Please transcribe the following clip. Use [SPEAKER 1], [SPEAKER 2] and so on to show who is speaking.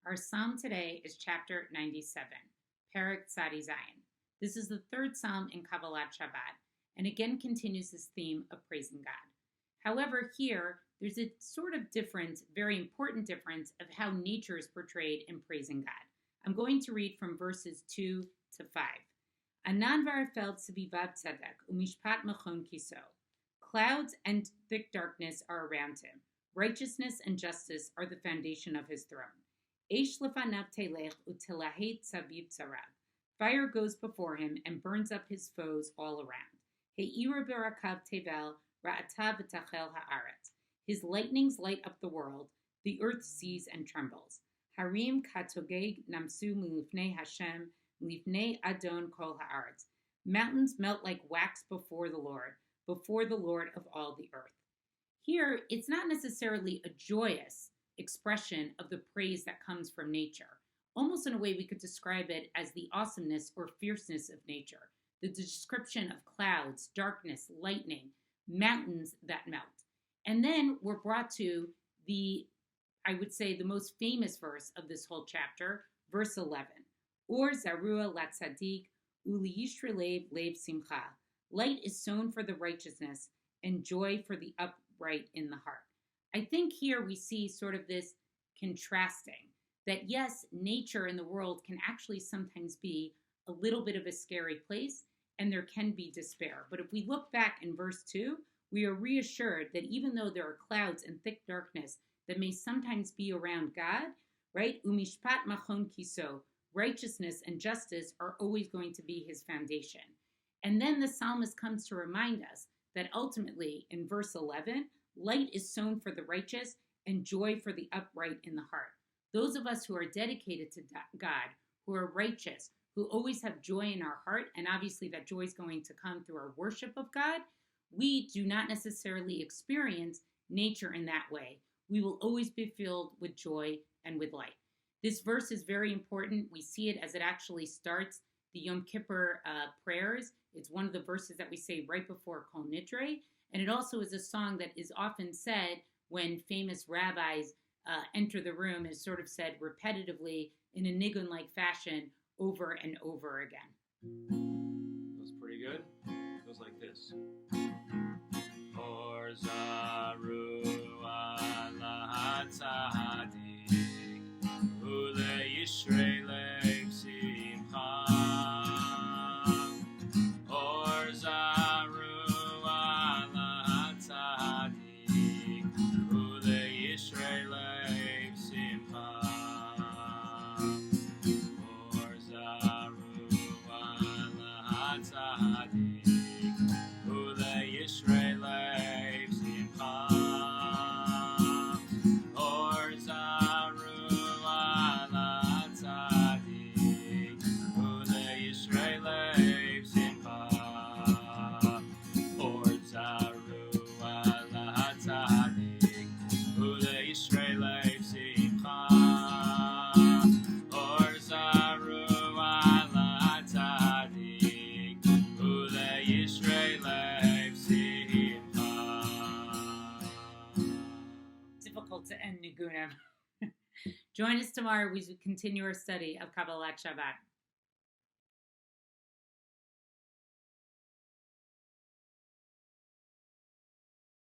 [SPEAKER 1] Our psalm today is chapter 97, Perek Tzadi Zayin. This is the third psalm in Kabbalat Shabbat, and again continues this theme of praising God. However, here, there's a sort of difference, very important difference, of how nature is portrayed in praising God. I'm going to read from verses 2 to 5. Anan v'arfel tzvivav tzedek, umishpat mechon kiso. Clouds and thick darkness are around him. Righteousness and justice are the foundation of his throne. Eish lefanav telech utelahet tzaviv tzarav. Fire goes before him and burns up his foes all around. He'ira berakav tevel ra'atav v'tachel ha'aretz. His lightnings light up the world. The earth sees and trembles. Harim katogeg namsu milifnei Hashem milifnei Adon kol ha'aretz. Mountains melt like wax before the Lord of all the earth. Here, it's not necessarily a joyous expression of the praise that comes from nature. Almost in a way we could describe it as the awesomeness or fierceness of nature. The description of clouds, darkness, lightning, mountains that melt. And then we're brought to the most famous verse of this whole chapter, verse 11. Or zarua latzadik uli yishrelev lev simcha. Light is sown for the righteousness and joy for the upright in the heart. I think here we see sort of this contrasting that yes, nature in the world can actually sometimes be a little bit of a scary place and there can be despair. But if we look back in verse 2, we are reassured that even though there are clouds and thick darkness that may sometimes be around God, right? Umishpat machon kiso, righteousness and justice are always going to be his foundation. And then the psalmist comes to remind us that ultimately in verse 11, light is sown for the righteous and joy for the upright in the heart. Those of us who are dedicated to God, who are righteous, who always have joy in our heart, and obviously that joy is going to come through our worship of God, we do not necessarily experience nature in that way. We will always be filled with joy and with light. This verse is very important. We see it as it actually starts the Yom Kippur prayers. It's one of the verses that we say right before Kol Nidre, and it also is a song that is often said when famous rabbis enter the room, is sort of said repetitively in a nigun-like fashion over and over again.
[SPEAKER 2] That was pretty good. It goes like this. Or zaru ala tzadik ule yishrei lev simcha. Or zaru ala tzadik ule yishrei lev simcha. Or zaru ala tzadik ule yishrei lev simcha. Or zaru ala tzadik ule yishrei lev simcha. Or zaru ala tzadik ule yishrei lev simcha. Or zaru ala tzadik ule yishrei lev simcha.
[SPEAKER 1] Difficult to end Nigunim. Join us tomorrow as we continue our study of Kabbalat Shabbat.